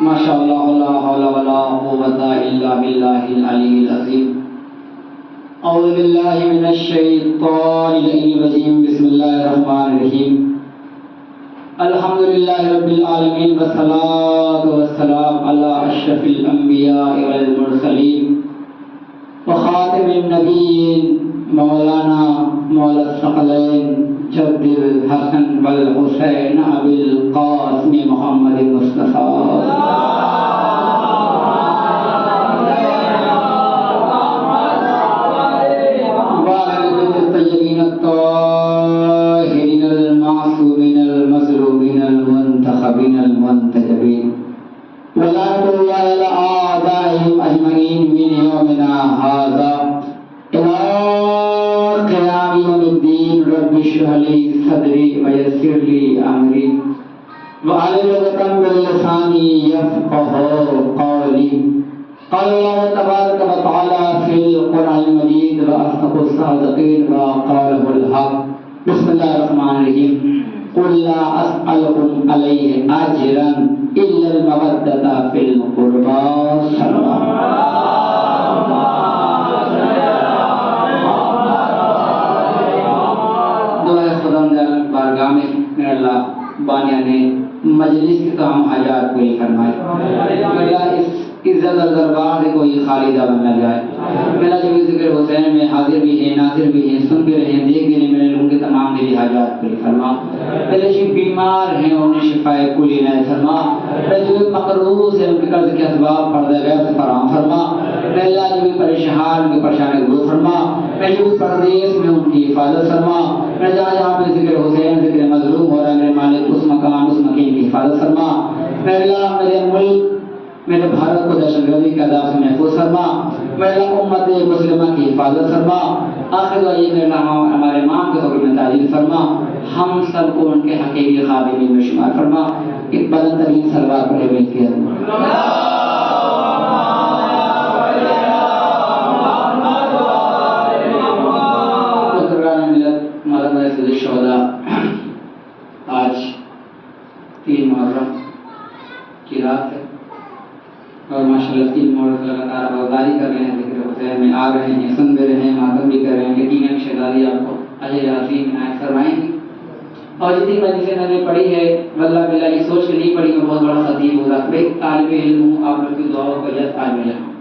ماشاء اللہ لا حول ولا قوة الا باللہ العلی العظیم. اعوذ باللہ من الشیطان الرجیم. بسم اللہ الرحمن الرحیم. الحمد للہ رب العالمین والصلاة والسلام علی اشرف الانبیاء والمرسلین وخاتم النبیین مولانا مولا الثقلین جد الحسن والحسین ابی القاسم محمد مصطفیٰ الطيبين الطاهرين المعصومين المظلومين المنتخبين المنتجبين ولعنة الله على أعدائهم أجمعين من يومنا هذا إلى قيام يوم الدين. رب اشرح لي صدري ويسر لي أمري واحلل عقدة من لساني يفقهوا قولي. قال الله تبارك وتعالى في القرآن المجيد وأصدق الصادقين وقاله الحق. بسم الله الرحمن الرحيم. قل لا أسألكم عليه أجرا إلا المودة في القربى. دعائے خداوند بارگاہ میں میرے اللہ بانیہ نے مجلس کی تمام حاجات پوری فرمائے. میرا اس عزت اور دربار سے کوئی خالی جگہ نہ جائے. میرا جو ذکر حسین میں حاضر بھی ہیں ناظر بھی ہیں سن بھی رہے ہیں دیکھ بھی رہے میرے لوگوں کے تمام دلی حاجات پوری فرما. میرے جو بیمار ہیں انہیں شفائے کلی نہ فرما. میرے جو مقروض ہیں ان کے قرض کے اسباب پردہ غیب سے فراہم فرما. میرے اللہ جو بھی پریشان ان کی پریشانی دور فرما. میرے جو بھی پردیس میں ان کی حفاظت فرما. میرے جہاں جہاں پہ ذکر حسین ذکر مظلوم ہو رہا ہے میرے مالک اس مکان اس مکین کی حفاظت فرما. میرے اللہ میرے ملک میرے بھارت کو دہشت گردی کے عذاب سے محفوظ فرما. میرے اللہ امت مسلمہ کی حفاظت فرما. آخر دعا یہ میرے اللہ ہمارے امام کے حکم میں تعلیم فرما. ہم سب کو ان کے حقیقی خادمین میں شمار فرما. ایک بلند ترین صلوات پڑھے ہوئے کی آج 3 محرم کی رات ہے اور ماشاءاللہ 3 محرم لگاتار روزداری کر رہے ہیں ذکر حسین میں آ رہے ہیں سن بھی رہے ہیں ماتم بھی کر رہے ہیں. یقیناً شہزادی آپ کو اجر عظیم عنایت فرمائیں گی. اور جتنی مجلسیں میں نے پڑھی ہے واللہ باللہ یہ سوچ کے نہیں پڑھی میں بہت بڑا خطیب ہو رہا ایک طالب علم ہوں آپ لوگ کی دعاؤں کا جس طالب علم ہوں.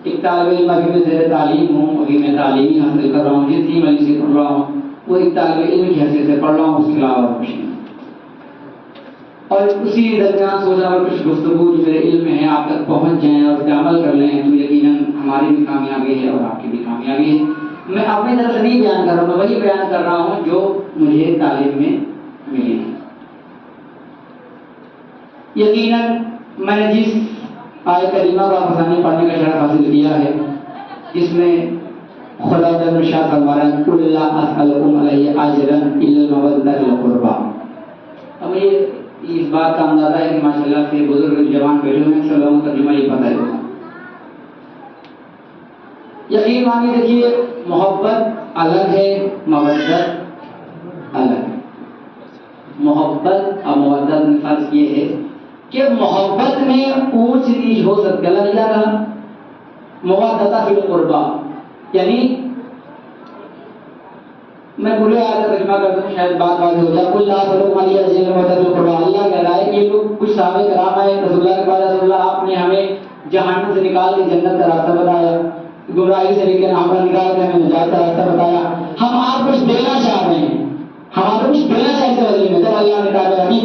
ایک طالب علم ابھی میں زیر تعلیم ہوں ابھی میں تعلیمی حاصل کر رہا ہوں جتنی مجلسیں پڑھ رہا ہوں وہ ایک طالب علم کی حیثیت سے پڑھ رہا ہوں اس کے علاوہ کچھ نہیں. اور اسی درمیان سوچا اور کچھ گفتگو جو میرے علم میں ہے آپ تک پہنچ جائیں اور اس پہ عمل کر لیں تو یقیناً ہماری بھی کامیابی ہے اور آپ کی بھی کامیابی ہے. میں اپنی طرف سے نہیں بیان کر رہا ہوں میں وہی بیان کر رہا ہوں جو مجھے تعلیم میں ملی ہے. یقیناً میں نے جس آیت کریمہ کو آسانی پڑھنے کا شرف حاصل کیا ہے جس میں خدا جل شاہ فرما رہا ہے قل لا اسألکم علیہ اجرا الا المودۃ فی القربى. اب یہ اس بات کا اندازہ ہے کہ ماشاءاللہ سے بزرگ جوان بیٹھے ہوئے ہیں سب لوگوں کو ترجمہ یہ پتہ ہے. یقین مانی دیکھیے محبت الگ ہے مودت الگ ہے. محبت اور مودت میں فرق یہ ہے کہ محبت میں اونچ نیچ ہو سکتی ہے. اللہ نے کیا کہا مودۃ فی القربى یعنی میں پورے آیت کا ترجمہ کرتا ہوں شاید بات واضح ہو جائے. قل لا اسألکم علیہ اجرا الا المودۃ فی القربى. اللہ کہہ رہا ہے کہ یہ لوگ کچھ صحابہ کرام آئے رسول اللہ کے پاس رسول اللہ آپ نے ہمیں جہنم سے نکال کے جنت کا راستہ بتایا، گمراہی سے لیکن ہمارا نکال کے ہمیں نجات کا راستہ بتایا. ہم آپ کچھ دینا چاہ رہے ہیں، ہمارا کچھ دینا چاہتے ہیں میں. جب اللہ نے کہا ابھی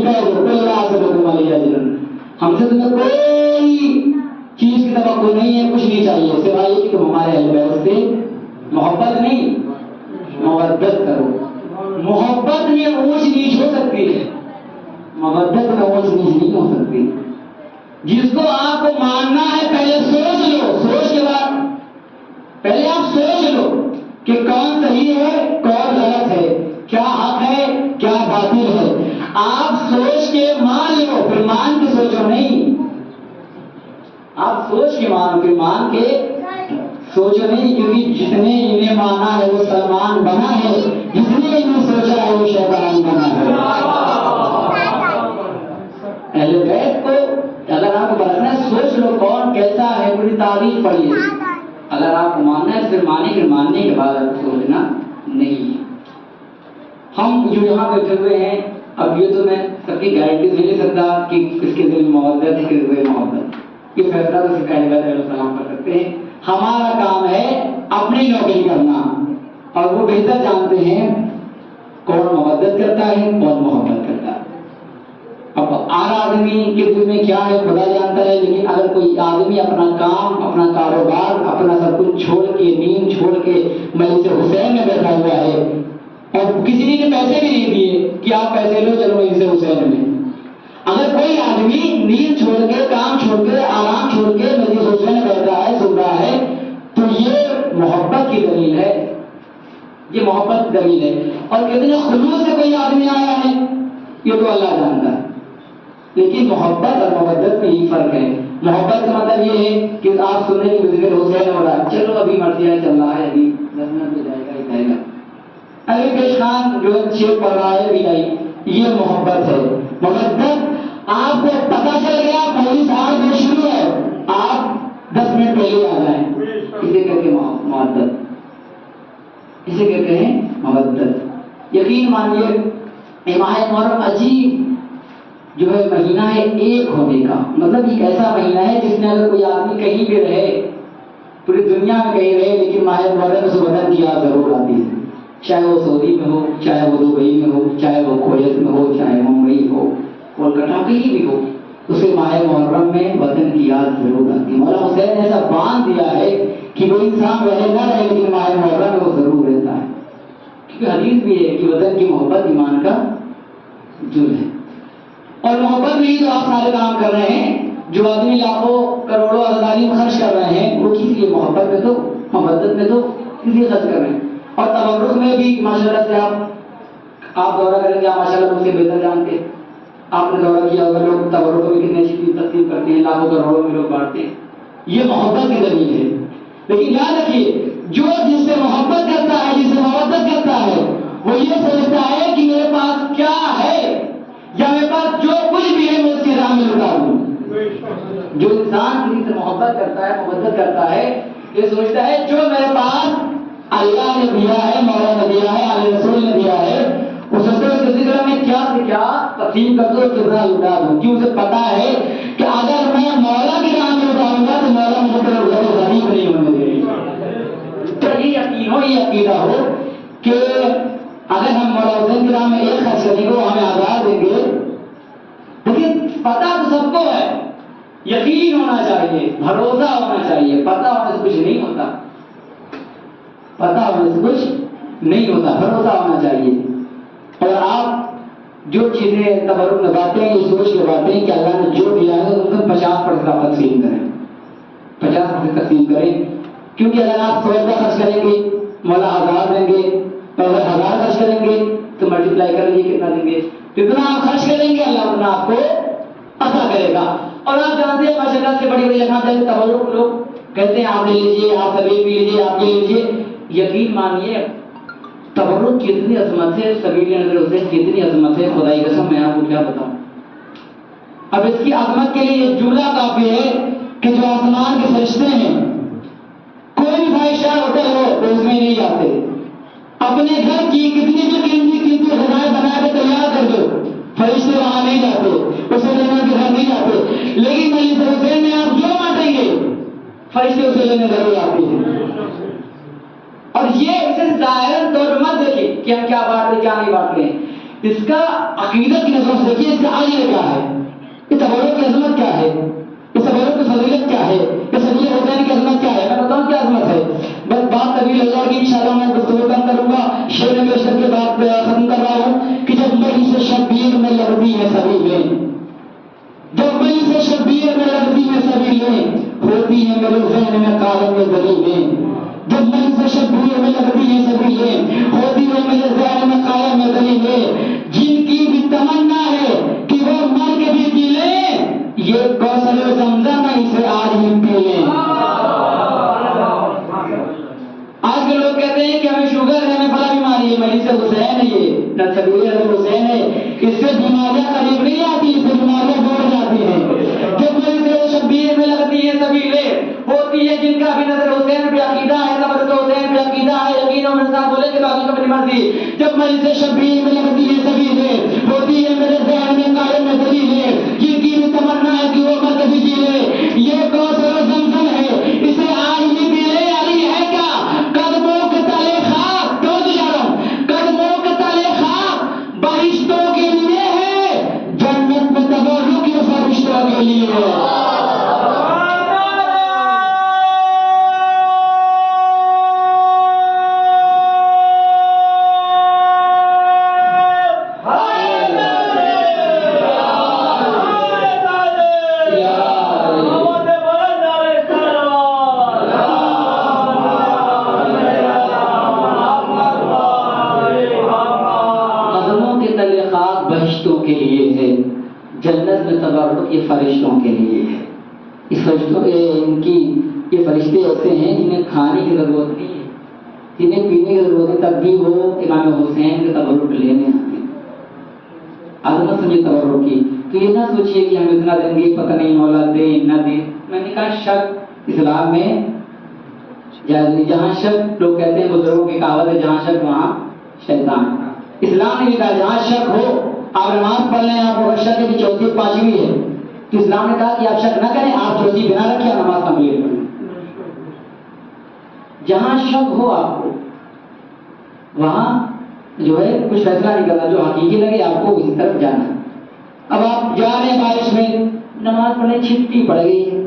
ہم سے تمہیں کوئی چیز کی توقع نہیں ہے، کچھ نہیں چاہیے سوائے کہ تم ہمارے اہل بیت سے محبت نہیں مودت کرو. محبت میں اونچ نیچ ہو سکتی ہے، مودت میں اونچ نیچ نہیں ہو سکتی. جس کو آپ کو ماننا ہے پہلے سوچ لو، سوچ کے بعد پہلے آپ سوچ لو کہ کون صحیح ہے کون غلط ہے، کیا حق ہے کیا باطل ہے. آپ سوچ کے مان لو، پھر مان کے سوچو نہیں. آپ سوچ کے مانو پھر مان کے سوچو نہیں، کیونکہ جس نے انہیں مانا ہے وہ سلمان بنا ہے، جس نے انہیں سوچا ہے وہ شیطان بنا ہے. اہل بیت کو اگر آپ کو بتانا ہے سوچ لو کون کیسا ہے، پوری تاریخ پڑھیے. اگر آپ کو ماننا ہے پھر مانے، پھر ماننے کے بعد آپ کو سوچنا نہیں. ہم جو یہاں بیٹھے ہوئے ہیں، اب یہ تو میں سب کی گارنٹی نہیں لے سکتا کہ کس کے دل میں محبت ہے کس کے دل میں محبت. یہ فیصلہ تو صرف اہل بیت علیہ السلام کر سکتے ہیں. ہمارا کام ہے اپنی نوکری کرنا، اور وہ بہتر جانتے ہیں کون محبت کرتا ہے کون محبت کرتا ہے. اب ہر آدمی کے دل میں کیا ہے خدا جانتا ہے، لیکن اگر کوئی آدمی اپنا کام اپنا کاروبار اپنا سب کچھ چھوڑ کے نیند چھوڑ کے مجلس حسین میں بیٹھا ہوا ہے اور کسی نے پیسے بھی نہیں دیے کہ آپ پیسے لو چلو مجلس حسین میں، اگر کوئی آدمی نیند چھوڑ کے کام چھوڑ کے آرام چھوڑ کے مجلس حسین میں بیٹھا ہے سن رہا ہے تو یہ محبت کی دلیل ہے، یہ محبت کی دلیل ہے. اور کتنے خلوص سے کوئی آدمی آیا ہے یہ تو اللہ جانتا ہے. لیکن محبت اور مودت میں یہ فرق ہے. محبت کا مطلب یہ ہے کہ آپ سنیں کہ ذکر حسین ہو رہا ہے، چلو ابھی مرضی ہے چل رہا ہے، ابھی 10 منٹ میں جائے گا ہی جائے گا. علی پیش خان جو شیخ پڑھ رہا ہے بھی آئی، یہ محبت ہے. مودت آپ کو پتہ چل گیا پولیس آج شروع ہے، آپ 10 منٹ پہلے آ جائیں، اسے کہتے ہیں مودت، اسے کہتے ہیں مودت. یقین مانیے ماہ محرم عجیب جو ہے مہینہ ہے ایک ہونے کا. مطلب ایک ایسا مہینہ ہے جس میں اگر کوئی آدمی کہیں بھی رہے پوری دنیا میں کہیں رہے لیکن ماہ محرم سے وطن کی یاد ضرور آتی ہے. چاہے وہ سعودی میں ہو، چاہے وہ دبئی میں ہو، چاہے وہ کویت میں ہو، چاہے ممبئی ہو، کولکتہ کہیں بھی ہو، اسے ماہ محرم میں وطن کی یاد ضرور آتی ہے. مولانا حسین نے ایسا باندھ دیا ہے کہ وہ انسان رہے نہ رہے لیکن ماہ محرم میں وہ ضرور رہتا ہے. کیونکہ حدیث بھی ہے کہ وطن کی محبت ایمان کا جز ہے. اور محبت میں ہی تو آپ سارے کام کر رہے ہیں. جو آدمی لاکھوں کروڑوں ارزانی میں خرچ کر رہے ہیں وہ کس لیے؟ محبت میں تو محبت میں تو کس لیے خرچ کر رہے ہیں. اور تبرک میں بھی ماشاءاللہ سے آپ دورہ کریں گے، آپ ماشاءاللہ مجھ سے بہتر جانتے ہیں. آپ نے دورہ کیا ہوگا، لوگ تبرک میں کتنے چیز تقسیم کرتے ہیں، لاکھوں کروڑوں میں لوگ بانٹتے ہیں. یہ محبت کی دلیل ہے. لیکن یاد رکھیے جو جس سے محبت کرتا ہے، جس سے محبت کرتا ہے، وہ یہ سوچتا ہے کہ میرے پاس کیا ہے یا میرے پاس جو کچھ بھی ہے میں اس کی راہ میں لٹا دوں. جو انسان کسی سے محبت کرتا ہے محبت کرتا ہے یہ سوچتا ہے جو میرے پاس اللہ نے دیا ہے، مولا نے دیا ہے، علیہ رسول نے دیا ہے، وہ سوچتا ہے اس کے ذکر میں کیا سے کیا تقسیم کر دو کتنا لٹا دوں. کیوں اسے پتا ہے کہ اگر میں مولا کی راہ میں لٹاؤں گا تو مولا مجھے طرف غریب نہیں ہونے دے گا. تو یہ یقین ہو، یہ عقیدہ ہو کہ اگر ہم مولا حسین کی راہ میں ایک خرچ کریں گے وہ ہمیں آزاد دیں گے. لیکن پتا تو سب کو ہے، یقین ہونا چاہیے، بھروسہ ہونا چاہیے. پتا ہونے سے کچھ نہیں ہوتا، پتا ہونے سے کچھ نہیں ہوتا، بھروسہ ہونا چاہیے. اور آپ جو چیزیں تبرک میں باتیں یہ سوچ کے باتیں کہ اللہ نے جو دیا ہے ان کو 50% تقسیم کریں، 50% تقسیم کریں. کیونکہ اگر آپ 100 کا خرچ کریں گے مولا 1000 دیں گے، اور اگر 1000 خرچ کریں گے تو ملٹیپلائی کر لیجیے کتنا دیں گے. جتنا آپ خرچ کریں گے اللہ اتنا آپ کو عطا کرے گا. اور آپ جانتے ہیں ماشاءاللہ سے بڑی بڑی جگہ جائے تبرک لوگ کہتے ہیں آپ لے لیجیے، آپ سبیل بھی لیجیے، آپ لے لیجیے. یقین مانیے تبرک کی اتنی عظمت ہے، سبیل نظر حسین کی اتنی عظمت ہے، خدائی قسم میں آپ کو کیا بتاؤں. اب اس کی عظمت کے لیے ایک جملہ کافی ہے کہ جو آسمان کے فرشتے ہیں کوئی بھی 5 اسٹار ہوٹل ہو تو اس میں نہیں جاتے. اپنے گھر کی کتنی بھی قیمتی غذائیں بنا کے تیار کر دو، فرشتے وہاں نہیں جاتے، اسے لینا کے گھر نہیں جاتے. لیکن مجلس حسین میں آپ جو بانٹیں گے فرشتے اسے لینے ضرور آتے ہیں. اور یہ اسے ظاہراً طور پر مت دیکھیں کہ ہم کیا بات رہے کیا نہیں بات رہے ہیں. اس کا عقیدت کی نظر سے دیکھیے اس کا عالیہ کیا ہے, اس تبرک کی عظمت کیا ہے, اس تبرک کی فضیلت کیا ہے, اس علی حسین کی عظمت کیا ہے. میں بتاؤں کیا عظمت ہے. بس بات طویل ہو جائے گی انشاءاللہ, میں گفتگو کم کروں گا. شعر بیشتر کے بعد ختم کر رہا ہوں کہ جب مجلس شبیر میں لگتی ہے سبیلیں, جب مجلس شبیر میں لگتی ہے سبیلیں, ہوتی ہے میرے ذہن میں قالم دلیلیں. جب مجلس شبیر میں لگتی ہے سبیلیں, ہوتی ہے میرے ذہن میں قالم دلیلیں. جن کی بھی تمنا ہے کہ وہ مر کے بھی پی لیں, یہ کوثر زمزم اسے آج ہی پی لیں. آج کے لوگ کہتے ہیں کہ ہمیں شوگر ہے, ہمیں فلاں بیماری ہے, مجلس حسین ہے, یہ نصبی حسین ہے, اس سے بیماریاں قریب نہیں آتی, اس سے بیماریاں دور جاتی ہیں. جب مجلس شبیر میں لگتی ہے سبیلیں, ہوتی ہے جن کا بھی نظر حسین پہ عقیدہ ہے, تبرک حسین پہ عقیدہ ہے, یقین اور میرے ساتھ بولے کہ باقی تو میری مرضی. جب مجلس شبیر میں لگتی ہے سبیلیں, ہوتی ہے میرے ذہن میں قائم میں دلیلیں. جن کی بھی تمنا ہے کہ وہ مر کبھی جی لے, یہ کوثر زمزم ہے, اسے آج بھی پی لے. علی ہے کیا قدموں کے تلے خاک, کیوں جا رہا ہوں, قدموں کے تلے خاک بہشتوں کے لیے ہے, جنت میں تبرک یہ فرشتوں کے لیے ہے. کے لیے ہے, جنت میں تبرک یہ فرشتوں کے لیے ہے. اس فرشتوں ان کی یہ فرشتے ایسے ہیں جنہیں کھانے کی ضرورت نہیں ہے, جنہیں پینے کی ضرورت ہے, تب بھی وہ امام حسین کے تبرک لینے آتے ہیں. عظمت سمجھے تبرک کی. تو یہ نہ سوچیے کہ ہم اتنا دیں گے, پتہ نہیں مولا دے نہ دے. میں نے کہا شک اسلام میں جائز نہیں. جہاں شک, لوگ کہتے ہیں بزرگوں کی کہاوت ہے, جہاں شک وہاں شیطان. اسلام نے کہا جہاں شک ہو, آپ نماز پڑھ لیں, آپ کو شک ہے کہ چوتھی پانچویں ہے, تو اسلام نے کہا کہ آپ شک نہ کریں, آپ چوتھی بنا رکھیں, نماز کمپلیٹ کریں. جہاں شک ہو آپ کو, وہاں جو ہے کچھ فیصلہ نہیں کرنا, جو حقیقی لگے آپ کو اسی طرف جانا. اب آپ جا رہے ہیں بارش میں, نماز پڑھنے چھٹی پڑ گئی ہے,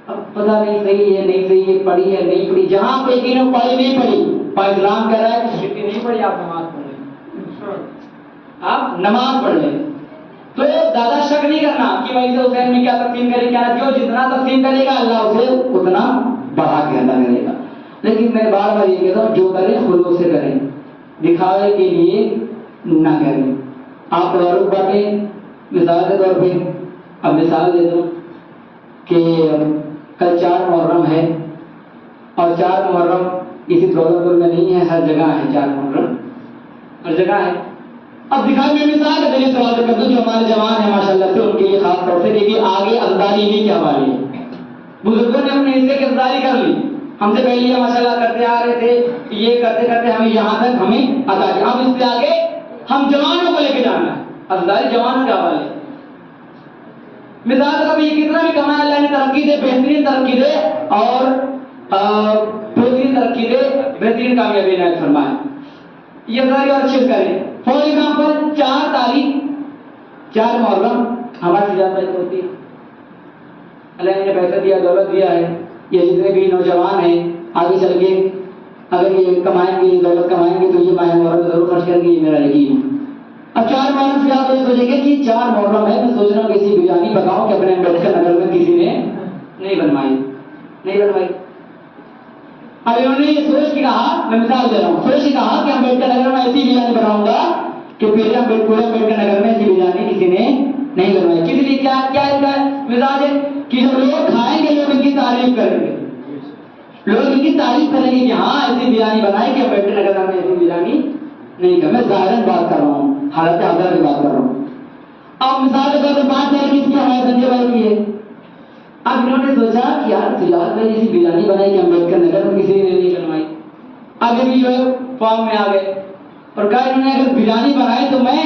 اب پتہ نہیں صحیح ہے نہیں صحیح ہے, پڑھی ہے نہیں پڑھی. جہاں پہ یقین پڑھی نہیں پڑھی, اسلام کہہ رہا ہے کہ چھٹی نہیں پڑھی, آپ نماز پڑھ لیں, آپ نماز پڑھ لیں. تو زیادہ شک نہیں کرنا کہ مجلس حسین میں کیا تقسیم کرے کیا نہ, جو جتنا تقسیم کرے گا اللہ اسے اتنا بڑھا کے عطا کرے گا. لیکن میں بار بار یہ کہتا ہوں, جو کریں خلوص سے کریں, دکھاوے کے لیے نہ کریں. آپ تبرک بانٹیں. مثال کے طور پہ اب مثال دے دوں کہ کل 4 محرم ہے, اور 4 محرم کسی دولت پور میں نہیں ہے, ہر جگہ ہے 4 محرم, ہر جگہ ہے. اب دکھا میں مثال کے ذریعے سوال کر دوں, جو ہمارے جوان ہیں ماشاءاللہ سے, ان کے لیے خاص طور سے دیکھیے آگے ازداری نہیں کیا والی ہے. بزرگوں نے اپنے حصے کی ازداری کر لی, ہم سے پہلے یہ ماشاءاللہ کرتے آ رہے تھے, یہ کرتے کرتے ہمیں یہاں تک ہمیں عطا کیا. اب اس سے آگے ہم جوانوں کو لے کے جانا ہے, ازداری جوانوں کے حوالے. مثال کا بھی کتنا بھی کمائے, اللہ نے ترقی دے, بہترین ترقی دے, اور بہترین ترقی دے, بہترین کامیابی عنایت فرمائے. یہ ازداری اور اچھے کریں. فار ایگزامپل 4 تاریخ 4 محرم ہمارے زیادہ ہوتی ہے, اللہ نے پیسہ دیا, دولت دیا ہے, یہ جتنے بھی نوجوان ہیں آگے چل کے اگر یہ کمائیں گے, دولت کمائیں گے, تو یہ ماہ محرم میں ضرور خرچ کریں گے, یہ میرا یقین ہے. اب 4 محرم سے آپ یہ سوچیں گے کہ 4 محرم ہے, میں سوچ رہا ہوں کہ ایسی بریانی پکاؤں کہ اپنے امبیڈکر نگر میں کسی نے نہیں بنوائی. اب انہوں نے یہ سوچ کے کہا, میں مثال دے رہا ہوں, سوچ کے کہا کہ امبیڈکر نگر میں ایسی بریانی بناؤں گا کہ پورے امبیڈکر نگر میں ایسی بریانی کسی نے نہیں بنوائی. کس لیے کیا ان کا مزاج ہے کہ جب لوگ کھائیں گے لوگ ان کی تعریف کریں گے, لوگ ان کی تعریف کریں گے کہ ہاں ایسی بریانی بنائی کہ امبیڈکر نگر میں ایسی بریانی نہیں کر. میں ظاہراً بات کر رہا ہوں, حالت حاضر کی بات کر رہا ہوں. اب مثال کے طور پر 5 تاریخ کس کی ہمارے سنجے بھائی کی ہے. اب انہوں نے سوچا کہ یار سجاد بھائی جیسی بریانی بنائی کہ امبیڈکر نگر میں کسی نے نہیں بنوائی. آگے بھی جو ہے فارم میں آ گئے اور کہا انہوں نے اگر بریانی بنائی تو میں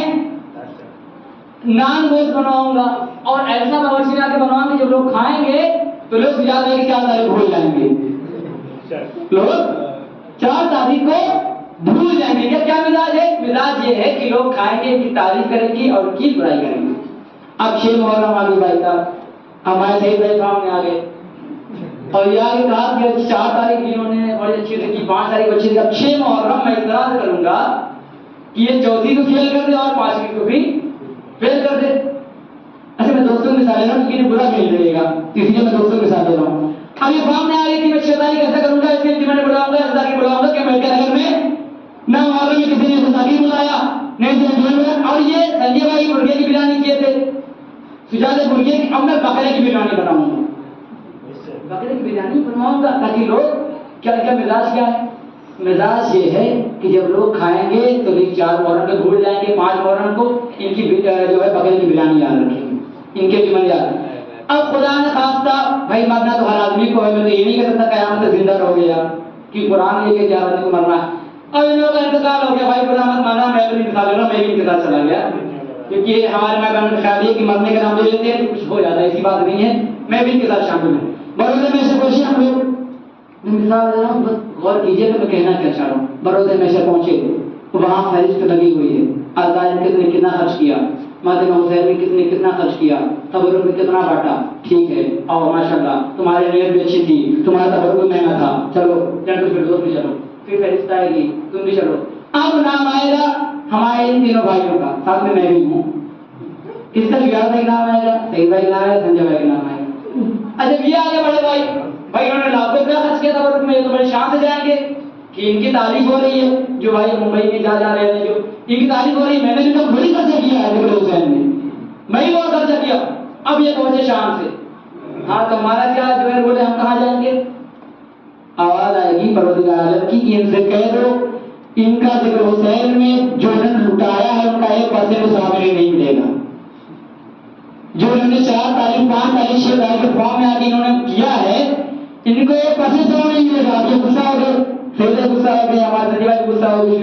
نان گوشت بنواؤں گا, اور ایسا باورچی لا کے بنواؤں گا جب لوگ کھائیں گے تو لوگ یاد ہے کہ 4 تاریخ بھول جائیں گے، لوگ 4 تاریخ کو بھول جائیں گے. کیا مزاج ہے؟ مزاج یہ ہے کہ لوگ کھائیں گے، ان کی تعریف کریں گے اور ان کی برائی کریں گے. اب 6 محرم آ گئی بھائی صاحب، ہمارے صحیح بھائی کام میں آ گئے اور یہ آگے کہا کہ 4 تاریخ انہوں نے بڑی اچھی سے کی، 5 تاریخ اچھی سے. اب 6 محرم میں اعتراض کروں گا کہ یہ 4تھی کو فیل کر دے اور 5ویں کو بھی فیل کر دے. اچھا میں دوستوں کی مثال لے رہا ہوں کیونکہ برا بھی نہیں لگے گا، اس لیے میں دوستوں کی مثال لے رہا ہوں. اب یہ فارم میں آ رہی کہ میں 6 تاریخ ایسا کروں گا، اس لیے میں بلاؤں گا، 10 تاریخ بلاؤں گا کہ میں نگر میں نہ محرم میں کسی نے 10 تاریخ بلایا نہیں. اور یہ سنجے بھائی مرغے کی بریانی کیے تھے، سجاد مرغے کی، اب میں بکرے کی بریانی بناؤں گا، بکرے کی بریانی بنواؤں گا تاکہ لوگ کیا مزاج کیا ہے؟ مزاج یہ ہے کہ جب لوگ کھائیں گے تو 4 محرم کو بھول جائیں گے، 5 محرم کو ان کی جو ہے بکرے کی بریانی یاد رکھیں گے، ان کے بھی من یاد. اب خدا نے خواستہ بھائی مرنا تو ہر آدمی کو ہے، میں تو یہ نہیں کہہ سکتا قیامت تک زندہ رہو گیا کہ قرآن لے کے 4 آدمی کو مرنا ہے. اب ان لوگوں کا انتقال ہو گیا، بھائی خدا مت مانا، میں تو انتقال لے رہا ہوں، میں بھی انتقال چلا گیا کیونکہ ہمارے محکمہ میں خیال ہے کہ مرنے کا نام لے لیتے ہیں تو کچھ ہو جاتا ہے، ایسی بات نہیں ہے، میں بھی انتقال شامل ہوں. بروز میں سے کوشش ہم لوگ مثال دے رہا ہوں، غور کیجیے کہ میں کہنا کیا چاہ رہا ہوں. بروز میں سے پہنچے وہاں فہرست لگی ہوئی ہے، عزائر کس نے کتنا خرچ کیا، مادہ حسین میں کس نے کتنا خرچ کیا، قبروں میں کتنا بانٹا. ٹھیک ہے، اور ماشاءاللہ تمہاری نیت بھی اچھی تھی، تمہارا تبرک بھی مہنگا تھا، چلو چلو پھر دوست بھی چلو، پھر فہرست آئے گی، تم بھی چلو. اب نام آئے گا ہمارے ان تینوں بھائیوں کا، ساتھ میں بھی ہوں. کس کا شجاعت کا نام آئے گا؟ سعید بھائی کا نام ہے، سنجے بھائی کا نام آئے گا. اچھا یہ آگے بڑے بھائی انہوں نے لاکھوں روپیہ خرچ کیا تبرک میں، تو بڑے شان سے جائیں گے کہ ان کی تعریف ہو رہی ہے، جو بھائی ممبئی میں جا رہے ہیں جو ان کی تعریف ہو رہی ہے، میں نے جو بڑی خرچہ کیا ہے ذکر حسین نے، میں ہی بہت خرچہ کیا. اب یہ پہنچے شان سے، ہاں تو ہمارا کیا جو ہے بولے ہم کہاں جائیں گے؟ آواز آئے گی پروردگار عالم کی کہ ان سے کہہ دو ان کا ذکر حسین میں جو انہوں نے لٹایا ہے ان کا 1% صحابہ نے نہیں ملے گا. جو انہوں نے 4 تاریخ 5 تاریخ 6 تاریخ کے فارم میں آ کے انہوں نے کیا ہے، ان کو 1% صحابہ نہیں ملے گا. جو غصہ ہو گئے، سیدھے غصہ ہو گئے، ہمارے سنجے بھائی غصہ ہو گئے،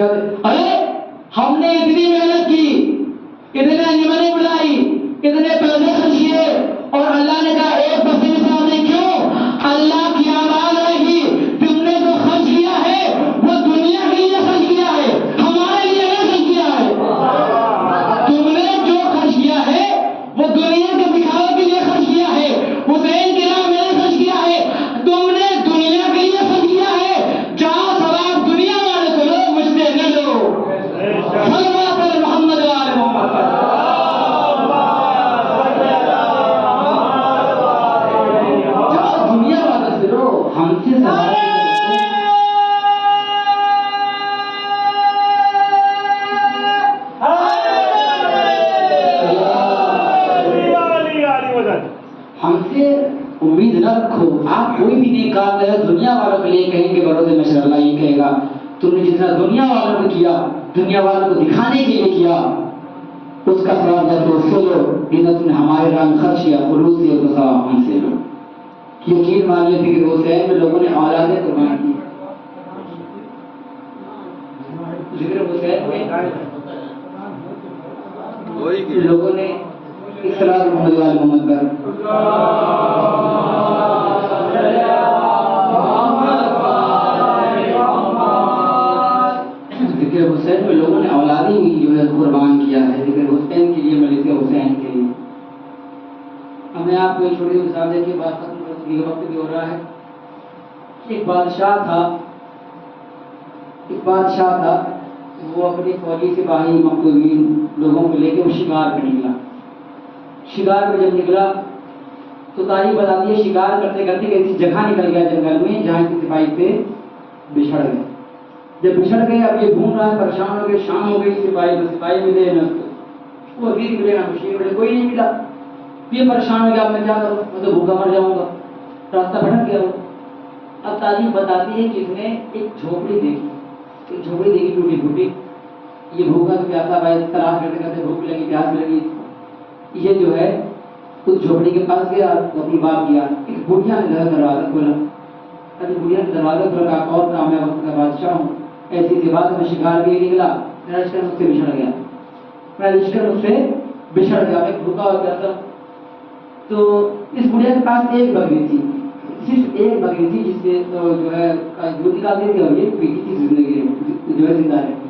ارے ہم نے اتنی محنت کی، اتنے انجمنیں بلائی، اتنے پیسے خرچ کیے اور اللہ نے کہا 1% صاحب نے کیوں؟ اللہ کی آواز آئے گی تم نے جو خرچ کیا ہے وہ دنیا کے لیے خرچ کیا ہے، ہمارے لیے نہیں خرچ کیا ہے. تم نے جو خرچ کیا ہے وہ دنیا کے دکھاوے کے لیے خرچ کیا ہے، حسین کے نام میں نے خرچ کیا ہے، تم نے دنیا کے لیے خرچ کیا ہے. جہاں ثواب دنیا والے کو لو، مجھ سے نہ لو. صلوات علی محمد و آل محمد. دنیا والا سے لو، ہم سے سوال ہم سے امید نہ رکھو. آپ کوئی بھی نیک کام کرے دنیا والوں کے لیے کہیں گے بروز محشر اللہ یہ کہے گا تم نے جتنا دنیا والوں کو کیا، دنیا والوں کو دکھانے کے لیے کیا، اس کا ثواب یا تو اس سے لو، جتنا تم نے ہمارے راہ میں خرچ کیا خلوص سے، اس کا ثواب ہم سے لو. یقین مانیے تھے کہ حسین میں لوگوں نے اولادیں قربان کی. ذکر حسین میں لوگوں نے اصلاح محمد وال محمد پر ذکر حسین میں لوگوں نے اولادیں بھی جو ہے قربان کیا ہے ذکر حسین کے لیے، ملک حسین کے لیے. اب میں آپ کو ایک چھوٹی مثال دے کے بات ختم کروں گی، وقت بھی ہو رہا ہے. ایک بادشاہ تھا وہ اپنی فوجی سپاہی مقتولین لوگوں کو لے کے وہ شکار پہ نکلا. شکار پہ جب نکلا تو تاریخ بتاتی ہے شکار کرتے کرتے ایسی جگہ نکل گیا جنگل میں جہاں کی سپاہی سے بچھڑ گئے. جب بچھڑ گئے اب یہ گھوم رہا ہے، پریشان ہو گئے، شام ہو گئی، سپاہی ملے نہ وہ وزیر ملے نہ مشیر ملے، کوئی نہیں ملا. یہ پریشان ہو گیا اب میں کیا کروں، میں تو بھوکا مر جاؤں گا، راستہ بھٹک گیا. اب تاریخ بتاتی ہے کہ اس نے ایک جھوپڑی دیکھی ٹوٹی پھوٹی. یہ بھوکا تو پیاسا بھائی تلاش کرتے کرتے بھوک لگی، پیاس لگی. یہ جو ہے اس جھوپڑی کے پاس گیا تو اپنی بات کیا. ایک بڑھیا نے دروازہ کھولا. ابھی بڑھیا نے دروازہ کھولا، کہا اور کام ہے، وقت کا بادشاہ ہوں، ایسی سی بات میں شکار کے لیے نکلا، میرا لشکر مجھ سے بچھڑ گیا، میں بھوکا ہو گیا تھا. تو اس بڑھیا کے پاس ایک بکری تھی. صرف ایک بکری تھی جس سے جو ہے دودھ نکالتی تھی اور یہ پیتی تھی زندگی جو ہے زندہ رہتی.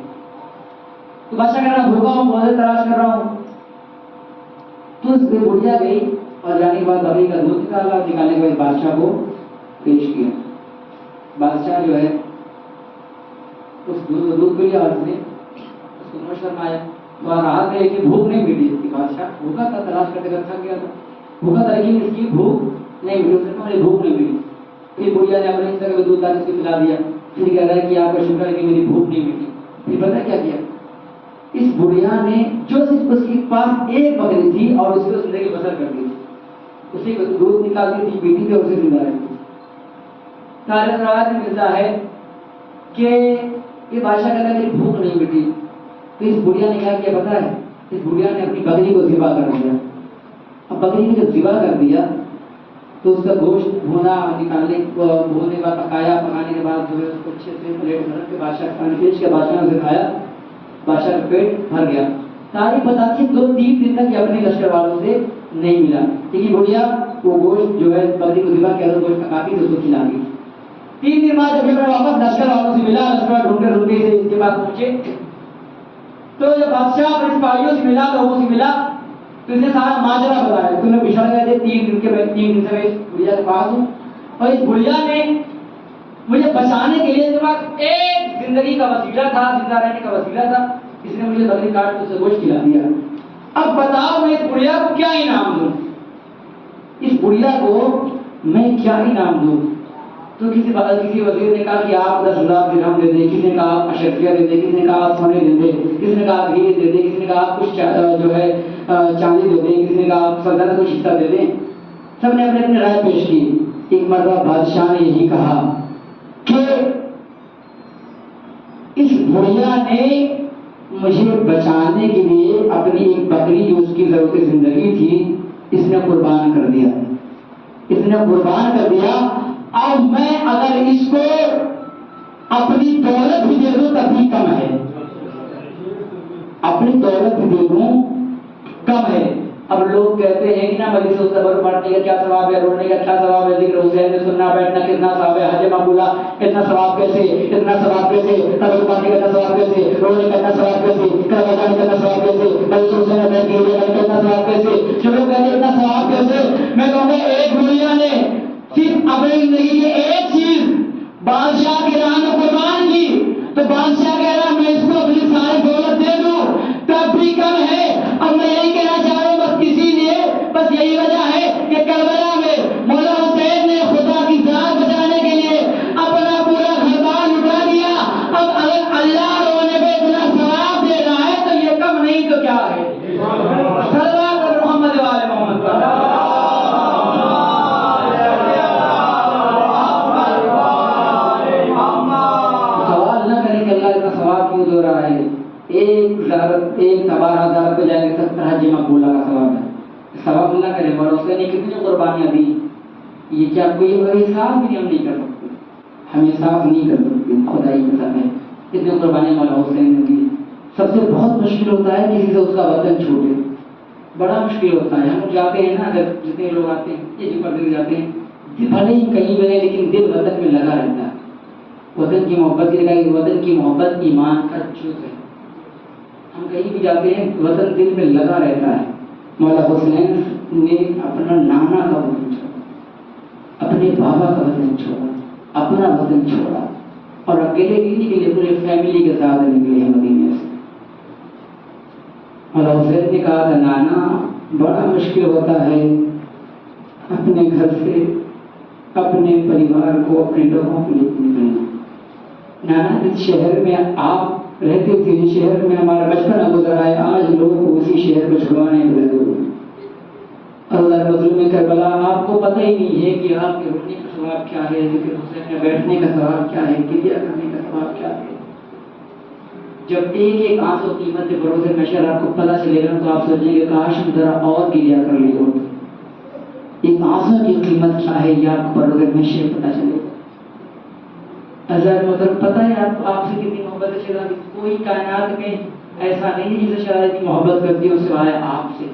تو بادشاہ کہہ رہا بھوکا ہوں بہت تلاش کر رہا ہوں. تو اس پہ بڑھیا گئی اور جانے کے بعد بکری کا دودھ نکالا اور نکالنے کے بعد بادشاہ کو پیش کیا. بادشاہ جو ہے اس دودھ کو لیا اور اس نے اس کو نوش فرمایا. تو راحت ہے کہ بھوک نہیں ملی اس کی. بادشاہ بھوکا تھا, تلاش کرتے کرتے تھک گیا تھا, بھوکا تھا لیکن اس کی بھوک نہیں ملی. اس نے کہا مجھے بھوک نہیں ملی. پھر بڑھیا نے اپنے حصے کا دودھ لا کے اس کو پلا دیا. پھر کہہ رہا ہے کہ آپ کا شکر ہے کہ میری بھوک نہیں ملی. پھر پتہ کیا کیا اس بڑھیا نے, جو صرف اس کے پاس ایک بکری تھی اور اس کو زندگی بسر کر دی, اسی کو دودھ نکالتی تھی, پیتی تھی اور اسے زندہ رہتی. تاریخ روایت میں ملتا ہے کہ یہ بادشاہ کہتا ہے میری بھوک نہیں مٹی. تو اس بڑھیا نے کیا کیا پتا ہے, اس بڑھیا نے اپنی بکری کو ذبح کر دیا. اب بکری کو جب ذبح کر دیا تو اس کا گوشت بھونا نکالنے بھونے کا پکایا, پکانے کے بعد جو ہے اس کو اچھے سے پلیٹ بھر کے بادشاہ کھانے پیش کے بادشاہ نے کھایا. بادشاہ کا پیٹ بھر گیا. تاریخ بتاتی ہے 2-3 دن تک یہ اپنے لشکر والوں سے نہیں ملا. لیکن بڑھیا وہ گوشت جو ہے بکری کو ذبح کیا گوشت پکاتی تو اس کو کھلاتی. 3 دن بعد جب یہ واپس لشکر والوں سے ملا, لشکر ڈھونڈتے ڈھونڈتے سے اس کے پاس پہنچے تو جب بادشاہ اپنے سپاہیوں سے ملا, لوگوں سے ملا تو اس نے سارا ماجرا بتایا. تم نے بچھڑ گئے تھے 3 دن کے بعد, 3 دن سے میں اس بڑھیا کے پاس ہوں اور اس بڑھیا نے مجھے بچانے کے لیے پاس ایک زندگی کا وسیلہ تھا, زندہ رہنے کا وسیلہ تھا. اس نے مجھے بکری کاٹ کے اسے گوشت کھلا دیا. اب بتاؤ میں اس بڑھیا کو کیا انعام دوں, اس بڑھیا کو میں کیا انعام دوں. تو کسی وزیر نے کہا کہ آپ 10,000 درہم دے دیں, کسی نے کہا آپ اشرفیہ دے دیں, کسی نے کہا آپ سونے دے دیں, کسی نے کہا آپ گھی دے دیں, کسی نے کہا آپ کچھ جو ہے چاندی دے دیں, کسی نے کہا آپ سلطنت کو حصہ دے دیں. سب نے اپنے اپنے رائے پیش کی. ایک مرتبہ بادشاہ نے یہی کہا کہ اس بڑھیا نے مجھے بچانے کے لیے اپنی ایک بکری جو اس کی ضرورت زندگی تھی اس نے قربان کر دیا, اس نے قربان کر دیا. اب میں اگر اس کو اپنی دولت بھی دے دوں تب بھی کم ہے, اپنی دولت بھی دے دوں کم ہے. اب لوگ کہتے ہیں کہ نا مجلس الصبر پڑھنے کا کیا ثواب ہے, رونے کا کیا ثواب ہے, ذکر حسین میں سننا بیٹھنا کتنا ثواب ہے, حج مقبولہ اتنا ثواب کیسے, اتنا ثواب کیسے, تبر پڑھنے کا اتنا ثواب کیسے, رونے کا اتنا ثواب کیسے, کربلا جانے کا اتنا ثواب کیسے, مجلس حسین میں بیٹھ کے اتنا ثواب کیسے. جو لوگ کہتے ہیں اتنا ثواب کیسے, میں کہوں گا ایک بڑھیا نے صرف اپنی زندگی کی ایک چیز بادشاہ کے راہ میں قربان کی تو بادشاہ کہہ رہا میں اس کو اپنی ساری دولت دے دوں تب بھی کم ہے. اب میں یہی کہنا چاہ رہا ہوں بس اسی لیے, بس یہی وجہ ہے کہ کربلا میں مولا حسین نے خدا کی ذات بچانے کے لیے اپنا پورا گھر بار لٹا دیا. اب اگر اللہ رونے پہ اتنا ثواب دے رہا ہے تو یہ کم نہیں تو کیا ہے. صلوات محمد وآل محمد پر ہو رہا ہے. ایک تبارہ زیارت پہ جائے گا 70 حج مقبولہ کا ثواب ہے. ثواب اللہ کرے. اور اس نے کتنی قربانیاں دی, یہ کیا کوئی احساس بھی ہم نہیں کر سکتے, ہم احساس نہیں کر سکتے. خدائی قسم ہے کتنی قربانیاں مولا حسین نے دی. سب سے بہت مشکل ہوتا ہے کسی سے اس کا وطن چھوٹے, بڑا مشکل ہوتا ہے. ہم جاتے ہیں نا, اگر جتنے لوگ آتے ہیں یہ جو پردے جاتے ہیں بھلے ہی کہیں بنے لیکن دل وطن میں لگا رہتا ہے. وطن کی محبت کی لگائی, وطن کی محبت ایمان کا جز ہے. ہم کہیں بھی جاتے ہیں وطن دل میں لگا رہتا ہے. مولا حسین نے اپنا نانا کا وطن چھوڑا, اپنے بابا کا وطن چھوڑا, اپنا وطن چھوڑا اور اکیلے بھی نہیں نکلے, پورے فیملی کے ساتھ نکلے ہیں مدینے سے. مولا حسین نے کہا تھا نانا بڑا مشکل ہوتا ہے اپنے گھر سے اپنے پریوار کو, اپنے لوگوں کو لے نکلنا. نانا جس شہر میں آپ رہتے تھے, جس شہر میں ہمارا بچپن گزرا ہے, آج لوگوں کو اسی شہر کو چھڑوانے میں لگے ہوئے. اللہ مظلوم کربلا, آپ کو پتہ ہی نہیں ہے کہ آپ کے رونے کا ثواب کیا ہے, ذکر حسین میں بیٹھنے کا ثواب کیا ہے, کریا کرنے کا ثواب کیا ہے. جب ایک ایک آنسو قیمت کے بھروسے نشر آپ کو پتہ چلے گا تو آپ سوچیں گے کاش ہم ذرا اور کریا کر لی ہوتی. ایک آنسو کی قیمت کیا ہے یہ آپ کو بروز نشر پتہ چلے گا. حضرت محترم پتہ ہے آپ سے کتنی محبت ہے شہزادی. کوئی کائنات میں ایسا نہیں ہے جسے شہزادی محبت کرتی ہو سوائے آپ سے.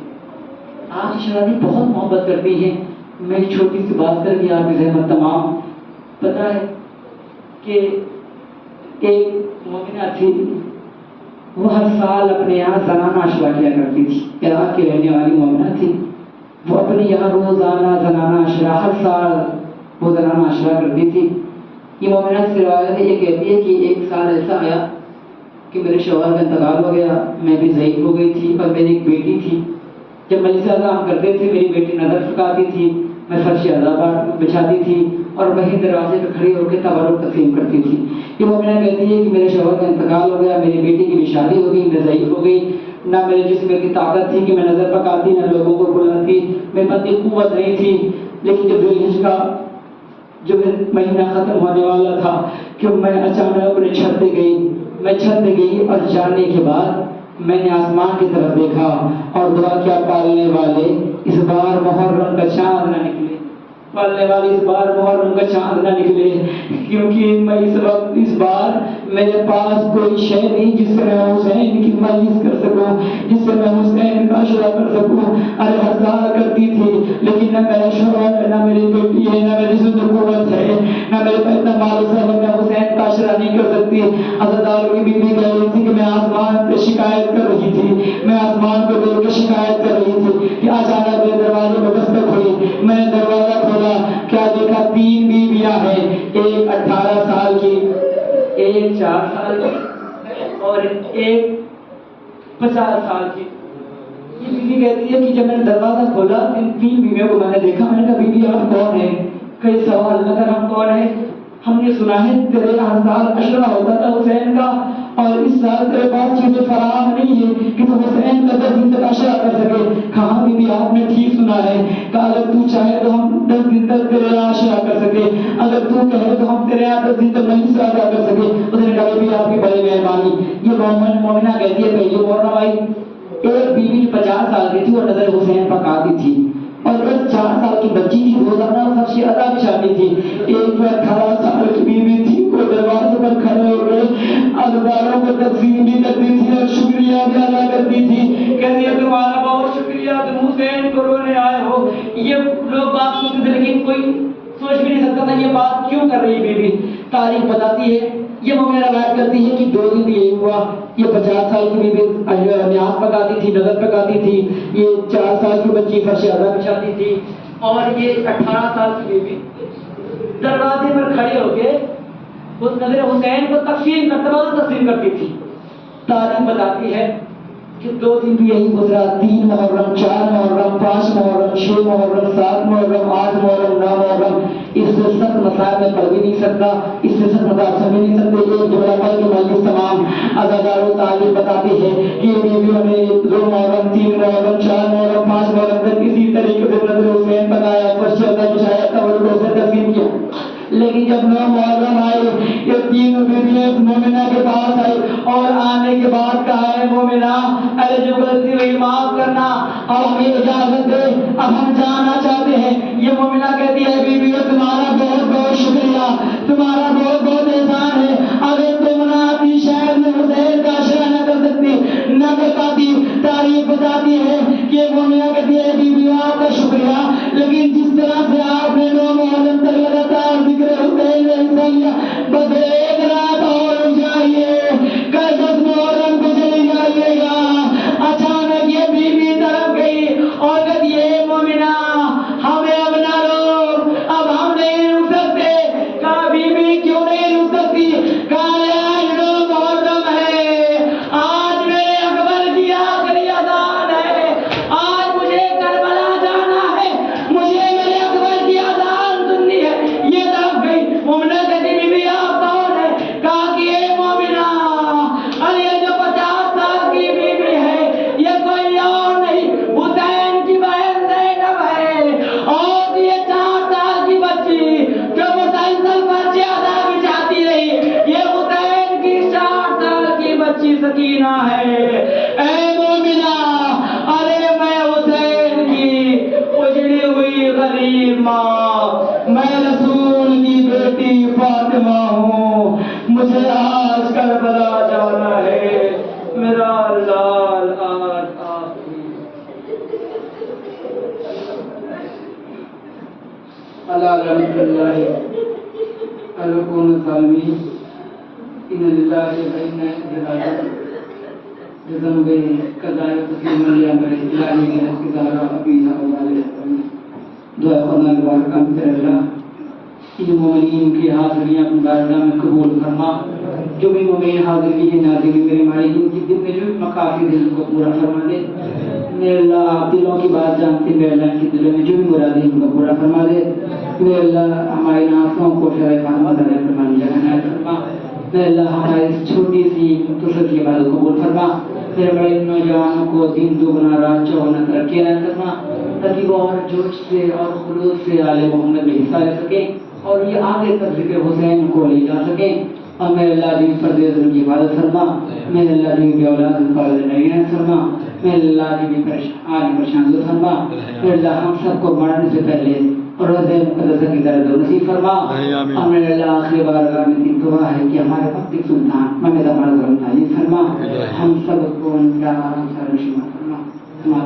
آپ سے شہزادی بہت محبت کرتی ہیں. میں ایک چھوٹی سی بات کر کے آپ کی ذہن تمام پتہ ہے کہ ایک مومنہ تھی، وہ ہر سال اپنے یہاں زنانہ عشرہ کیا کرتی تھی، عراق کی رہنے والی مومنہ تھی، وہ اپنے یہاں روزانہ زنانہ عشرہ ہر سال وہ زنانہ عشرہ کرتی تھی۔ یہ مومنہ کی روایت ہے، یہ کہتی ہے کہ ایک سال ایسا آیا کہ میرے شوہر کا انتقال ہو گیا، میں بھی ضعیف ہو گئی تھی اور میری ایک بیٹی تھی۔ جب مجلس اعظم کرتے تھے میری بیٹی نظر پھکاتی تھی، میں فرش عذاب بچھاتی تھی اور وہیں دروازے پہ کھڑی ہو کے تبرک تقسیم کرتی تھی۔ یہ مومنہ کہتی ہے کہ میرے شوہر کا انتقال ہو گیا، میری بیٹی کی بھی شادی ہو گئی، میں ضعیف ہو گئی، نہ میرے جسم میں اتنی طاقت تھی کہ میں نظر پکاتی، نہ لوگوں کو بلاتی، میرے پاس اتنی قوت نہیں تھی۔ لیکن جب ذوالحج کا جو مہینہ ختم ہونے والا تھا کہ میں اچانک اپنے چھت پہ گئی، میں چھت پہ گئی اور جانے کے بعد میں نے آسمان کی طرف دیکھا اور دعا کیا، پالنے والے اس بار محرم کا چاند نہ نکلے، پالنے والے اس بار محرم کا چاند نہ نکلے، کیونکہ میں اس بار میرے پاس کوئی شے نہیں جس سے میں حسین کی مجلس کر سکوں، جس سے میں حسین کا عشرہ کر سکوں۔ ارے ہزار کرتی تھی لیکن نہ میرا شوہر ہے، نہ میری بیٹی ہے، نہ میری زندہ قوت ہے، نہ میرے پاس اتنا مال ہے، میں حسین کا عشرہ نہیں کر سکتی۔ حضرت علی کی بیوی کہہ رہی تھی کہ میں آسمان پہ شکایت کر رہی تھی، میں آسمان کو دیکھ کے شکایت کر رہی تھی کہ اچانک میرے دروازے میں دستک ہوئی، میں نے دروازہ کھولا، کیا دیکھا، 3 بیویاں ہیں، ایک 18 سال کی، ایک 4 سال کی اور ایک 50 سال کی۔ یہ بیوی کہتی ہے کہ جب میں نے دروازہ کھولا ان 3 بیویوں کو میں نے دیکھا، میں نے کہا بیوی آپ کون ہیں؟ کئی سوال لگا، ہم کون ہیں؟ ہم نے سنا ہے تیرے ہر سال عشرہ ہوتا تھا حسین کا اور اس سال تیرے پاس چیزیں فراہم نہیں ہے کہ تو حسین کا 10 دن تک عشرہ کر سکے۔ کہاں بیوی آپ نے ٹھیک سنا ہے، کہا اگر تو چاہے تو ہم 10 دن تک تیرے یہاں عشرہ کر سکے، اگر تو کہے تو ہم تیرے یہاں 10 دن تک مجلس ادا کر سکے۔ اس نے کہا بیوی آپ کی بڑی مہربانی۔ یہ مومنہ کہتی ہے پہلی محرم آئی، ایک بیوی 50 سال کی تھی اور نظر حسین پاک آتی تھی اور ایک 4 سال کی بچی تھی، روزانہ فرش عطا بچھاتی تھی۔ ایک 18 سال کی بیوی تھی، وہ دروازے پر کھڑے ہو گئے، ادواروں کو تقسیم بھی کرتی تھی اور شکریہ بھی ادا کرتی تھی، کہتی ہے تمہارا بہت شکریہ، تم حسین کو رونے آئے ہو۔ یہ لوگ بات سنتے تھے لیکن کوئی سوچ بھی نہیں سکتا تھا یہ بات کیوں کر رہی بیوی۔ تاریخ بتاتی ہے، یہ مومنہ روایت کرتی ہے کہ 2 دن یہی ہوا، یہ 50 سال کی بیوی نیاز پکاتی تھی، نظر پکاتی تھی، یہ 4 سال کی بچی فرش عذا بچھاتی تھی اور یہ 18 سال کی بیوی دروازے پر کھڑے ہو کے اس نظر حسین کو تقسیم کرتی تھی۔ تاریخ بتاتی ہے کہ 2 دن بھی یہی گزرا، 3 محرم، 4 محرم، 5 محرم، 6 محرم، 7 محرم، 8 محرم، 9 محرم۔ اس سے سخت مسائل میں پڑھ بھی نہیں سکتا، اس سے سخت مسائل سمجھ نہیں سکتے۔ ایک جملہ پڑھ کے مجلس تمام ازادار و تعلیم بتاتی ہے کہ یہ بیویوں نے 2 محرم، 3 محرم، 4 محرم، 5 محرم تک اسی طریقے سے نظر حسین بنایا، فرش عطا بچھایا، تبرک سے تقسیم کیا۔ لیکن جب 9 محرم آئے، یہ 3 بیویاں اس مومنہ کے پاس آئی اور آنے کے بعد کہا ہے مومنہ ارے جو غلطی ہوئی معاف کرنا اور ہمیں اجازت دے، اب ہم جانا چاہتے ہیں۔ یہ مومنہ کہتی ہے بیویوں تمہارا بہت بہت شکریہ، تمہارا بہت بہت احسان ہے، اگر تم نہ آتی شاید میں حسین کا عشرہ نہ کر سکتی، نہ کر پاتی۔ تاریخ بتاتی ہے کہ مومنہ کہتی ہے بیویوں آپ کا شکریہ، لیکن جس طرح سے آپ نے 9 محرم تک لگاتار ذکر حسین انسانیہ بس ایک رات اور جائیے، کل 10 محرم کو چلی جائیے گا۔ اچانک یہ بیوی طرف گئی اور کہتی ہے مومنہ ہمیں اب نہ روک، لله القوم الظالمين إن لله وإنا إليه راجعون جزم به قضاء تسليما لأمر الله من الكتاب وأبينا وعليه دعا خدا مبارک اللہ ان مومنین کی حاضریاں اپنی بارگاہ میں قبول فرما. جو بھی مومن حاضر کی ہے ناظرین میرے مالک ان کی دل میں جو بھی مقاصد ہے ان کو پورا فرما دے. میرے اللہ آپ دلوں کی بات جانتے. میرے اللہ کی دلوں میں جو بھی مرادیں ان کو پورا فرما دے. میرے اللہ ہماری آنکھوں کو شرح فرما دے فرمان جہاں فرما. میرے اللہ ہماری اس چھوٹی سی مختصر کی عبادت قبول فرما. میرے بڑے نوجوانوں کو دین دوگنا رات چوگنا ترقی عطا فرما تاکہ وہ اور جوش سے اور خلوص سے آل محمد میں حصہ لے سکیں اور یہ آگے تک ذکر حسین کو لے جا سکیں. اور میرے اللہ دین پر دے کی حفاظت فرما. میرے اللہ دین کی اولاد پر نعمت فرما. میرے اللہ دین پریشان دور فرما. میرے اللہ ہم سب کو مرنے سے پہلے روزہ مقدسہ کی طرح دو نصیب فرما. اور میرے اللہ آخری بارگاہ میں تین دعا ہے کہ ہمارے وقت سلطان محمد ہمارا ضرور تعلیم فرما. ہم سب کو ان کا آرام سے رشمہ فرما.